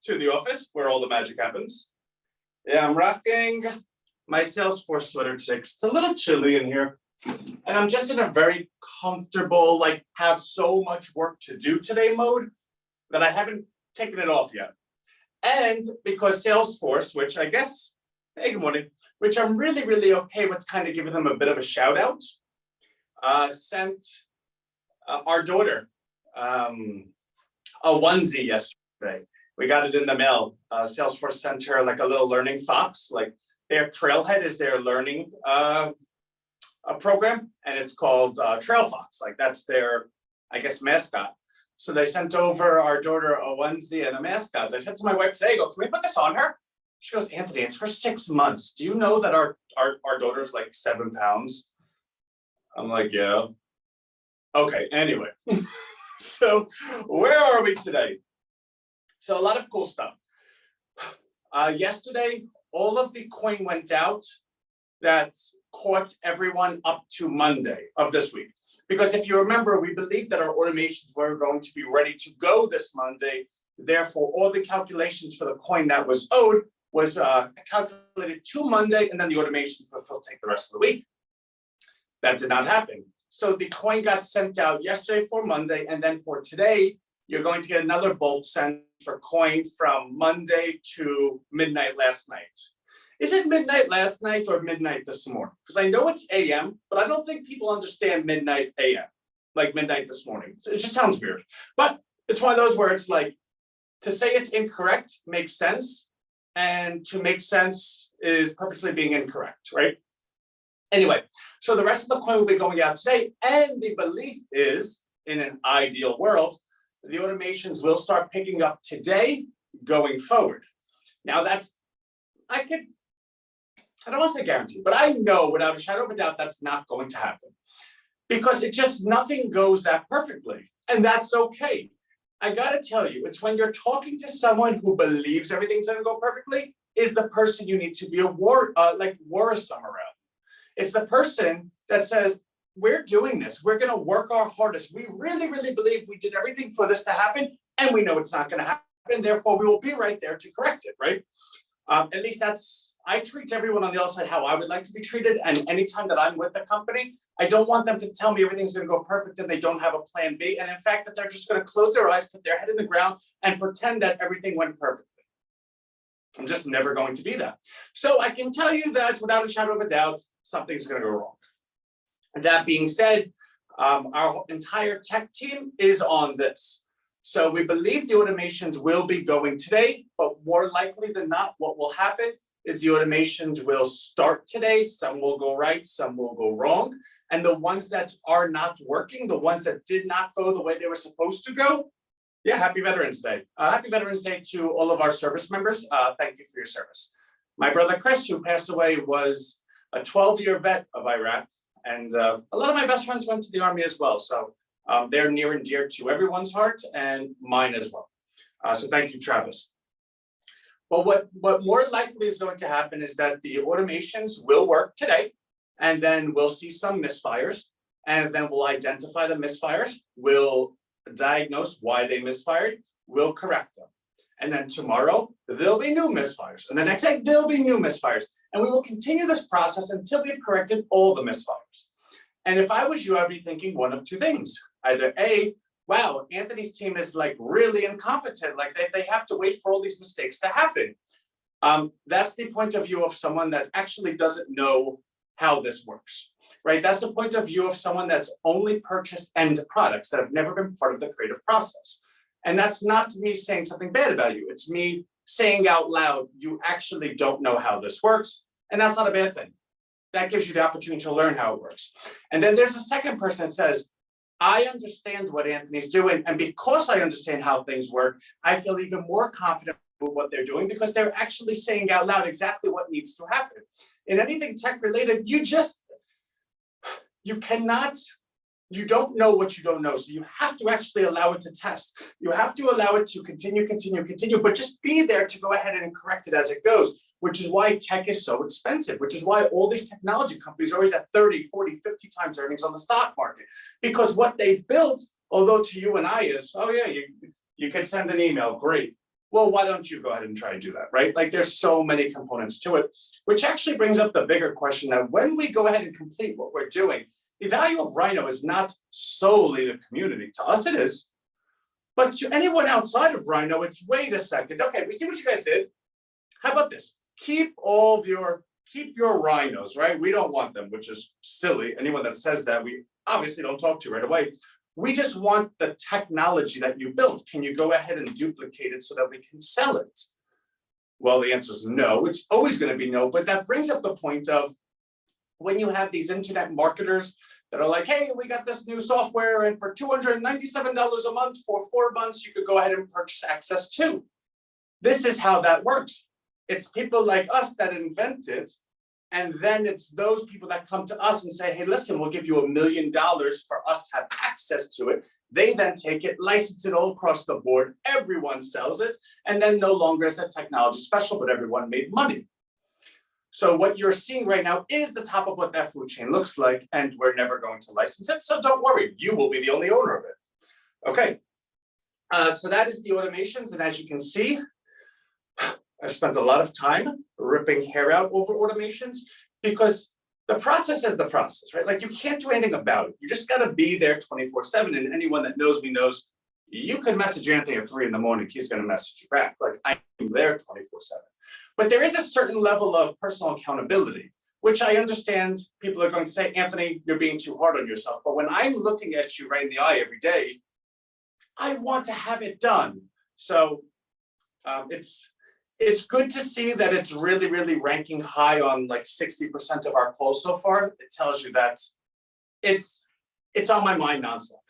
to the office where all the magic happens. Yeah, I'm rocking my Salesforce sweater today. It's a little chilly in here. And I'm just in a very comfortable, like have so much work to do today mode that I haven't taken it off yet. And because Salesforce, which I guess, hey, good morning, which I'm really, really okay with kind of giving them a bit of a shout out, sent our daughter a onesie yesterday. We got it in the mail. Salesforce sent her like a little learning fox, like their Trailhead is their learning a program, and it's called Trail Fox. Like that's their, I guess, mascot. So they sent over our daughter a onesie and a mascot. I said to my wife today, I go, can we put this on her? She goes, Anthony, it's for 6 months. Do you know that our daughter's like 7 pounds? I'm like, yeah. Okay, anyway. So where are we today? So a lot of cool stuff. Yesterday, all of the coin went out that caught everyone up to Monday of this week. Because if you remember, we believed that our automations were going to be ready to go this Monday. Therefore, all the calculations for the coin that was owed was calculated to Monday, and then the automations were supposed to take the rest of the week. That did not happen. So the coin got sent out yesterday for Monday, and then for today, you're going to get another bulk sent for coin from Monday to midnight last night. Is it midnight last night or midnight this morning? Because I know it's AM, but I don't think people understand midnight AM, like midnight this morning. It just sounds weird. But it's one of those where it's like, to say it's incorrect makes sense, and to make sense is purposely being incorrect, right? Anyway, so the rest of the coin will be going out today, and the belief is, in an ideal world, the automations will start picking up today going forward. Now that's, I don't want to say guarantee, but I know without a shadow of a doubt that's not going to happen, because it just, nothing goes that perfectly, and that's okay. I gotta tell you, it's when you're talking to someone who believes everything's gonna go perfectly is the person you need to be worrisome around. It's the person that says, we're doing this, we're gonna work our hardest. We really, really believe we did everything for this to happen, and we know it's not gonna happen, therefore we will be right there to correct it, right? At least that's, I treat everyone on the other side how I would like to be treated, and anytime that I'm with the company, I don't want them to tell me everything's gonna go perfect and they don't have a plan B, and in fact, that they're just gonna close their eyes, put their head in the ground, and pretend that everything went perfectly. I'm just never going to be that. So I can tell you that without a shadow of a doubt, something's gonna go wrong. That being said, our entire tech team is on this. So we believe the automations will be going today, but more likely than not, what will happen is the automations will start today. Some will go right, some will go wrong. And the ones that are not working, the ones that did not go the way they were supposed to go, yeah, happy Veterans Day. Happy Veterans Day to all of our service members. Thank you for your service. My brother Chris, who passed away, was a 12-year vet of Iraq. And a lot of my best friends went to the Army as well. So they're near and dear to everyone's heart and mine as well. So thank you, Travis. But what more likely is going to happen is that the automations will work today, and then we'll see some misfires, and then we'll identify the misfires, we'll diagnose why they misfired, we'll correct them. And then tomorrow, there'll be new misfires. And the next day, there'll be new misfires. And we will continue this process until we've corrected all the misfires. And if I was you, I'd be thinking one of two things. Either A, wow, Anthony's team is like really incompetent. Like they have to wait for all these mistakes to happen. That's the point of view of someone that actually doesn't know how this works, right? That's the point of view of someone that's only purchased end products that have never been part of the creative process. And that's not me saying something bad about you. It's me saying out loud, you actually don't know how this works. And that's not a bad thing. That gives you the opportunity to learn how it works. And then there's a second person that says, I understand what Anthony's doing. And because I understand how things work, I feel even more confident with what they're doing because they're actually saying out loud exactly what needs to happen. In anything tech related, you don't know what you don't know. So you have to actually allow it to test. You have to allow it to continue, but just be there to go ahead and correct it as it goes, which is why tech is so expensive, which is why all these technology companies are always at 30, 40, 50 times earnings on the stock market. Because what they've built, although to you and I is, oh yeah, you can send an email, great. Well, why don't you go ahead and try to do that, right? Like there's so many components to it, which actually brings up the bigger question that when we go ahead and complete what we're doing, the value of Rhino is not solely the community. To us, it is. But to anyone outside of Rhino, it's wait a second. Okay, we see what you guys did. How about this? Keep your rhinos, right? We don't want them, which is silly. Anyone that says that, we obviously don't talk to right away. We just want the technology that you built. Can you go ahead and duplicate it so that we can sell it? Well, the answer is no. It's always going to be no. But that brings up the point of when you have these internet marketers that are like, hey, we got this new software, and for $297 a month for 4 months, you could go ahead and purchase access to. This is how that works. It's people like us that invent it, and then it's those people that come to us and say, hey, listen, we'll give you $1 million for us to have access to it. They then take it, license it all across the board, everyone sells it, and then no longer is that technology special, but everyone made money. So what you're seeing right now is the top of what that food chain looks like, and we're never going to license it. So don't worry, you will be the only owner of it. Okay, so that is the automations, and as you can see, I've spent a lot of time ripping hair out over automations because the process is the process, right? Like you can't do anything about it. You just got to be there 24/7. And anyone that knows me knows you can message Anthony at 3 a.m. He's going to message you back. Like I'm there 24/7. But there is a certain level of personal accountability, which I understand people are going to say, Anthony, you're being too hard on yourself. But when I'm looking at you right in the eye every day, I want to have it done. So it's good to see that it's really, really ranking high on like 60% of our calls so far. It tells you that it's on my mind nonstop.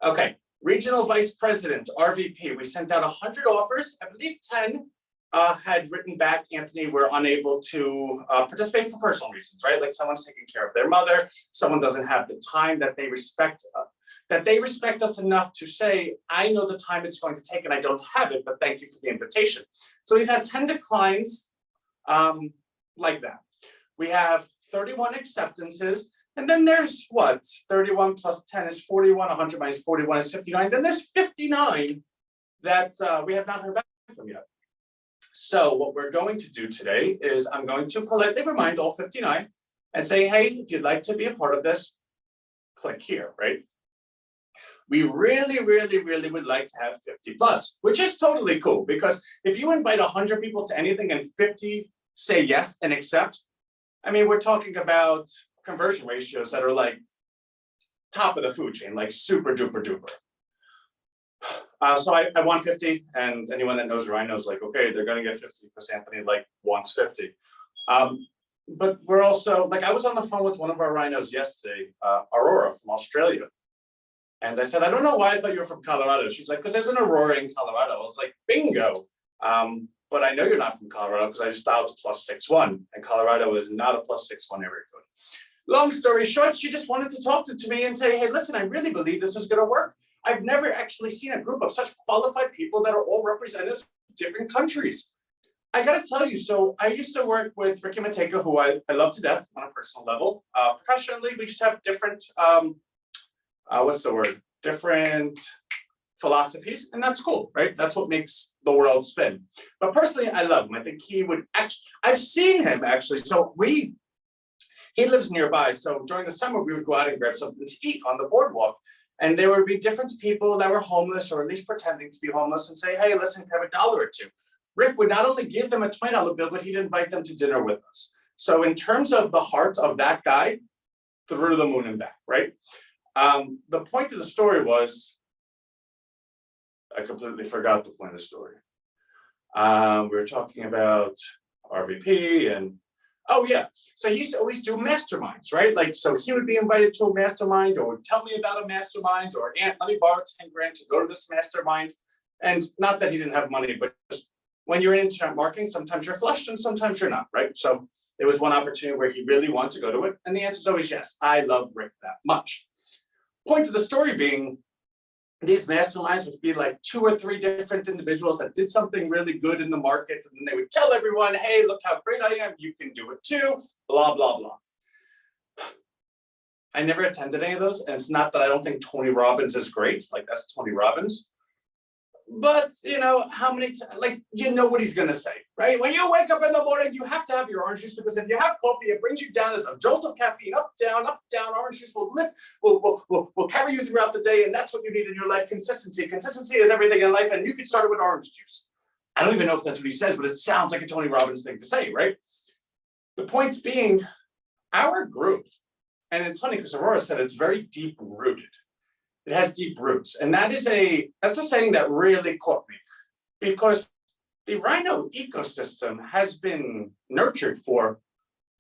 Okay, Regional Vice President, RVP, we sent out 100 offers. I believe 10 had written back, Anthony, we're unable to participate for personal reasons, right? Like someone's taking care of their mother, someone doesn't have the time that they respect us enough to say, I know the time it's going to take and I don't have it, but thank you for the invitation. So we've had 10 declines like that. We have 31 acceptances, and then there's what? 31 plus 10 is 41, 100 minus 41 is 59. Then there's 59 that we have not heard back from yet. So what we're going to do today is I'm going to politely remind all 59 and say, hey, if you'd like to be a part of this, click here, right? We really, really, really would like to have 50 plus, which is totally cool because if you invite 100 people to anything and 50 say yes and accept, I mean, we're talking about conversion ratios that are like top of the food chain, like super duper duper. So I want 50, and anyone that knows Rhino is like, okay, they're going to get 50 because Anthony like wants 50. But we're also like, I was on the phone with one of our rhinos yesterday, Aurora from Australia. And I said, I don't know why I thought you were from Colorado. She's like, because there's an Aurora in Colorado. I was like, bingo. But I know you're not from Colorado because I just dialed +61, and Colorado is not a +61 area code. Long story short, she just wanted to talk to me and say, hey, listen, I really believe this is going to work. I've never actually seen a group of such qualified people that are all representatives of different countries. I got to tell you, so I used to work with Ricky Mateka, who I love to death on a personal level. Professionally, we just have different, different philosophies, and that's cool, right? That's what makes the world spin. But personally, I love him. I think he would actually, I've seen him actually. So he lives nearby. So during the summer, we would go out and grab something to eat on the boardwalk. And there would be different people that were homeless or at least pretending to be homeless and say, hey, listen, have $1 or $2. Rick would not only give them a $20 bill, but he'd invite them to dinner with us. So in terms of the heart of that guy, through the moon and back, right? The point of the story was, I completely forgot the point of the story. We were talking about RVP and, oh yeah. So he used to always do masterminds, right? Like, so he would be invited to a mastermind or would tell me about a mastermind or, Aunt, let me borrow 10 grand to go to this mastermind. And not that he didn't have money, but just when you're in internet marketing, sometimes you're flushed and sometimes you're not, right? So there was one opportunity where he really wanted to go to it. And the answer is always yes. I love Rick that much. Point of the story being, these masterminds would be like 2 or 3 different individuals that did something really good in the market. And then they would tell everyone, hey, look how great I am. You can do it too, blah, blah, blah. I never attended any of those. And it's not that I don't think Tony Robbins is great. Like that's Tony Robbins. But you know, how many, like, you know what he's gonna say, right? When you wake up in the morning, you have to have your orange juice, because if you have coffee, it brings you down as a jolt of caffeine, up, down, up, down. Orange juice will lift, will carry you throughout the day, and that's what you need in your life. Consistency. Consistency is everything in life, and you can start it with orange juice. I don't even know if that's what he says, but it sounds like a Tony Robbins thing to say, right? The point being, our group, and it's funny because Aurora said it's very deep rooted. It has deep roots, and that's a saying that really caught me, because the rhino ecosystem has been nurtured for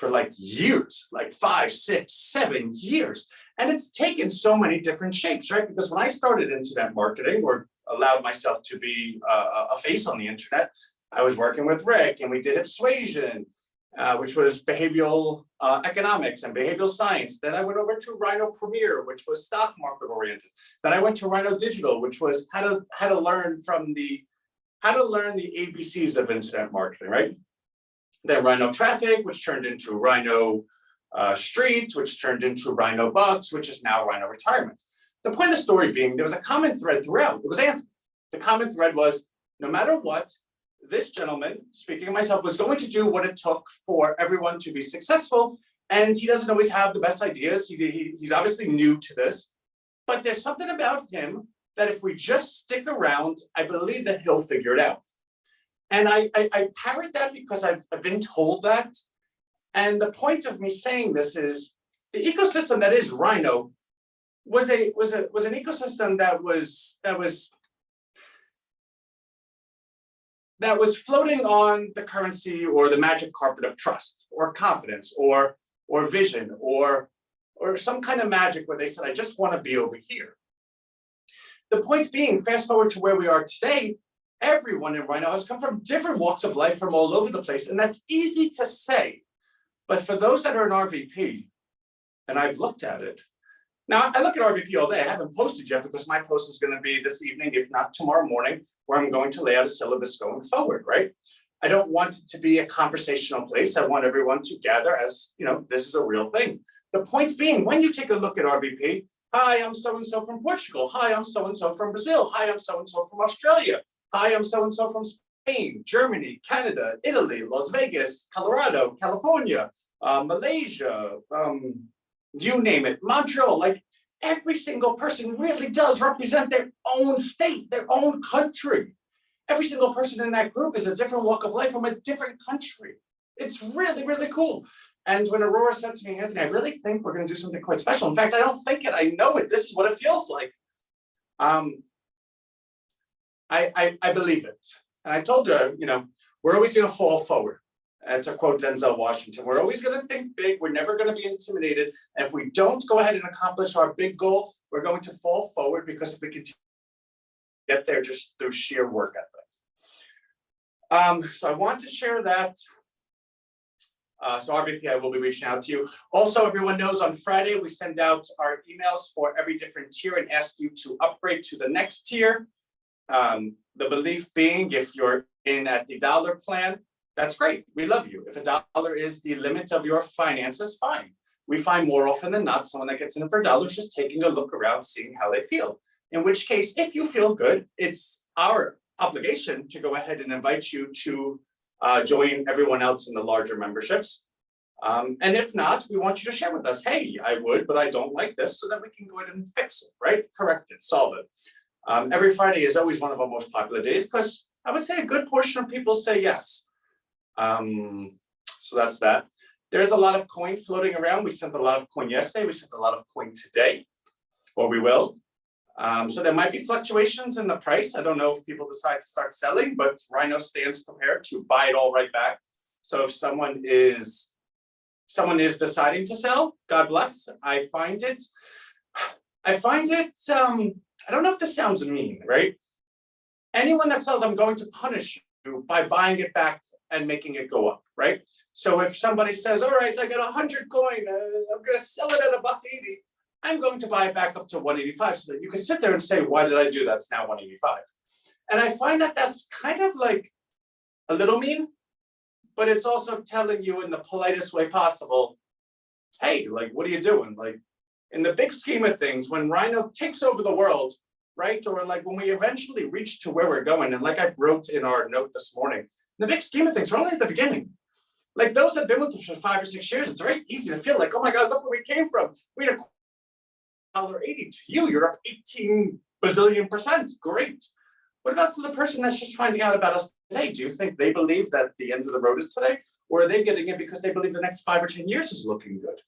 like years, like 5, 6, 7 years, and it's taken so many different shapes, right? Because when I started internet marketing, or allowed myself to be a face on the internet, I was working with Rick, and we did Persuasion, which was behavioral economics and behavioral science. Then I went over to Rhino Premier, which was stock market oriented. Then I went to Rhino Digital, which was how to learn the ABCs of internet marketing, right? Then Rhino Traffic, which turned into Rhino Street, which turned into Rhino Bucks, which is now Rhino Retirement. The point of the story being, there was a common thread throughout. It was Anthony. The common thread was, no matter what, this gentleman, speaking of myself, was going to do what it took for everyone to be successful. And he doesn't always have the best ideas. He's obviously new to this, but there's something about him that if we just stick around, I believe that he'll figure it out. And I parrot that because I've been told that. And the point of me saying this is, the ecosystem that is Rhino was an ecosystem that was floating on the currency or the magic carpet of trust or confidence or vision or some kind of magic where they said, I just want to be over here. The point being, fast forward to where we are today, everyone in Rhino has come from different walks of life from all over the place. And that's easy to say. But for those that are in RVP, and I've looked at it, now I look at RVP all day. I haven't posted yet because my post is going to be this evening, if not tomorrow morning, where I'm going to lay out a syllabus going forward, right? I don't want it to be a conversational place. I want everyone to gather as, you know, this is a real thing. The point being, when you take a look at RVP, hi, I'm so-and-so from Portugal. Hi, I'm so-and-so from Brazil. Hi, I'm so-and-so from Australia. Hi, I'm so-and-so from Spain, Germany, Canada, Italy, Las Vegas, Colorado, California, Malaysia, you name it, Montreal. Like, every single person really does represent their own state, their own country. Every single person in that group is a different walk of life from a different country. It's really, really cool. And when Aurora said to me, Anthony, I really think we're going to do something quite special. In fact, I don't think it, I know it. This is what it feels like. I believe it. And I told her, you know, we're always going to fall forward. To quote Denzel Washington, we're always going to think big. We're never going to be intimidated. And if we don't go ahead and accomplish our big goal, we're going to fall forward, because if we continue to get there just through sheer work ethic. So I want to share that. So RBP, I will be reaching out to you. Also, everyone knows on Friday, we send out our emails for every different tier and ask you to upgrade to the next tier. The belief being, if you're in at the dollar plan, that's great. We love you. If $1 is the limit of your finances, fine. We find more often than not someone that gets in for $1 just taking a look around, seeing how they feel. In which case, if you feel good, it's our obligation to go ahead and invite you to join everyone else in the larger memberships. And if not, we want you to share with us, hey, I would, but I don't like this, so that we can go ahead and fix it, right? Correct it, solve it. Every Friday is always one of our most popular days, because I would say a good portion of people say yes. So that's that. There's a lot of coin floating around. We sent a lot of coin yesterday. We sent a lot of coin today, or we will. So there might be fluctuations in the price. I don't know if people decide to start selling, but Rhino stands prepared to buy it all right back. So if someone is deciding to sell, God bless. I find it, I don't know if this sounds mean, right? Anyone that sells, I'm going to punish you by buying it back and making it go up, right? So if somebody says, all right, I got 100 coin, I'm going to sell it at $1.80, I'm going to buy it back up to 185, so that you can sit there and say, why did I do that? It's now 185. And I find that that's kind of like a little mean, but it's also telling you in the politest way possible, hey, like, what are you doing? Like, in the big scheme of things, when Rhino takes over the world, right? Or like when we eventually reach to where we're going, and like I wrote in our note this morning, in the big scheme of things, we're only at the beginning. Like those that have been with us for 5 or 6 years, it's very easy to feel like, oh my God, look where we came from. We had $1.80 to you, you're up 18 bazillion%. Great. What about to the person that's just finding out about us today? Do you think they believe that the end of the road is today? Or are they getting it because they believe the next 5 or 10 years is looking good?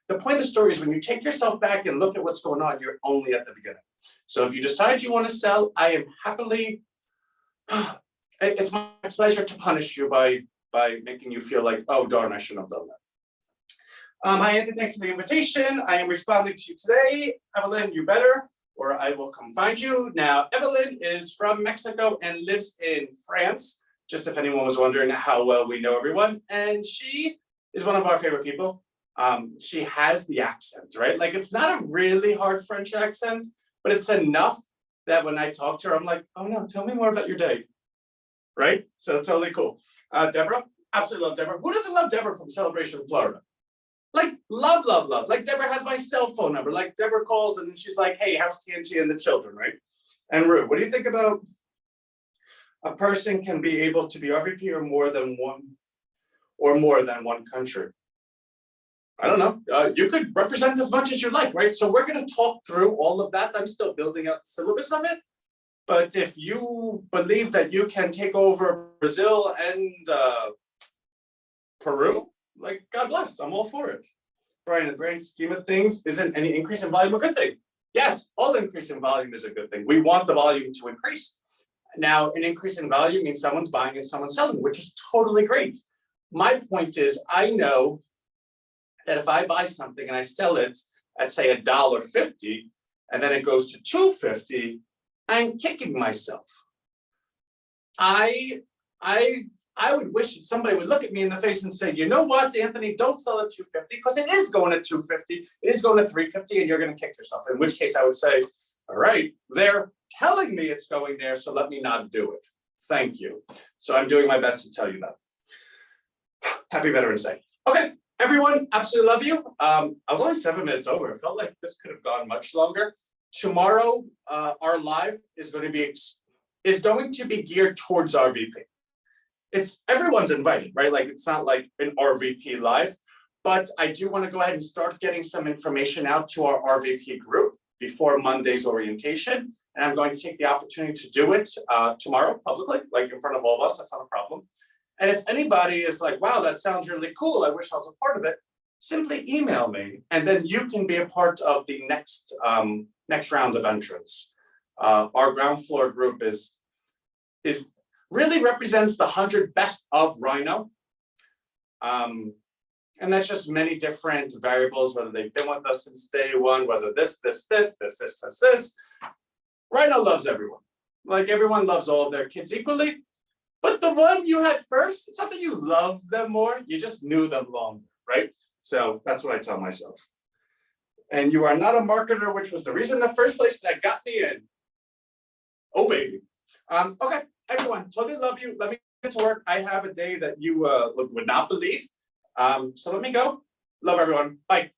The point of the story is when you take yourself back and look at what's going on, you're only at the beginning. So if you decide you want to sell, I am happily, it's my pleasure to punish you by making you feel like, oh darn, I shouldn't have done that. Hi Anthony, thanks for the invitation. I am responding to you today. Evelyn, you better, or I will come find you. Now, Evelyn is from Mexico and lives in France, just if anyone was wondering how well we know everyone. And she is one of our favorite people. She has the accent, right? Like it's not a really hard French accent, but it's enough that when I talk to her, I'm like, oh no, tell me more about your day, right? So totally cool. Deborah, absolutely love Deborah. Who doesn't love Deborah from Celebration, Florida? Like love, love, love. Like Deborah has my cell phone number. Like Deborah calls and she's like, hey, how's TNT and the children, right? And Rue, what do you think about a person can be able to be RVP or more than one country? I don't know. You could represent as much as you like, right? So we're going to talk through all of that. I'm still building out the syllabus of it. But if you believe that you can take over Brazil and Peru, like God bless, I'm all for it. Brian, in the grand scheme of things, isn't any increase in volume a good thing? Yes, all increase in volume is a good thing. We want the volume to increase. Now, an increase in value means someone's buying and someone's selling, which is totally great. My point is, I know that if I buy something and I sell it at say $1.50, and then it goes to $2.50, I'm kicking myself. I would wish that somebody would look at me in the face and say, you know what, Anthony, don't sell at $2.50 because it is going at $2.50, it is going to $3.50, and you're going to kick yourself. In which case I would say, all right, they're telling me it's going there, so let me not do it. Thank you. So I'm doing my best to tell you that. Happy Veterans Day. Okay, everyone, absolutely love you. I was only 7 minutes over. It felt like this could have gone much longer. Tomorrow, our live is going to be geared towards RVP. It's everyone's invited, right? Like it's not like an RVP live, but I do want to go ahead and start getting some information out to our RVP group before Monday's orientation. And I'm going to take the opportunity to do it tomorrow publicly, like in front of all of us. That's not a problem. And if anybody is like, wow, that sounds really cool, I wish I was a part of it, simply email me, and then you can be a part of the next round of entrance. Our ground floor group is really represents the 100 best of Rhino. And that's just many different variables, whether they've been with us since day one, whether this. Rhino loves everyone. Like everyone loves all of their kids equally. But the one you had first, it's not that you love them more, you just knew them longer, right? So that's what I tell myself. And you are not a marketer, which was the reason in the first place that got me in. Oh, baby. Okay, everyone, totally love you. Let me get to work. I have a day that you would not believe. So let me go. Love everyone. Bye.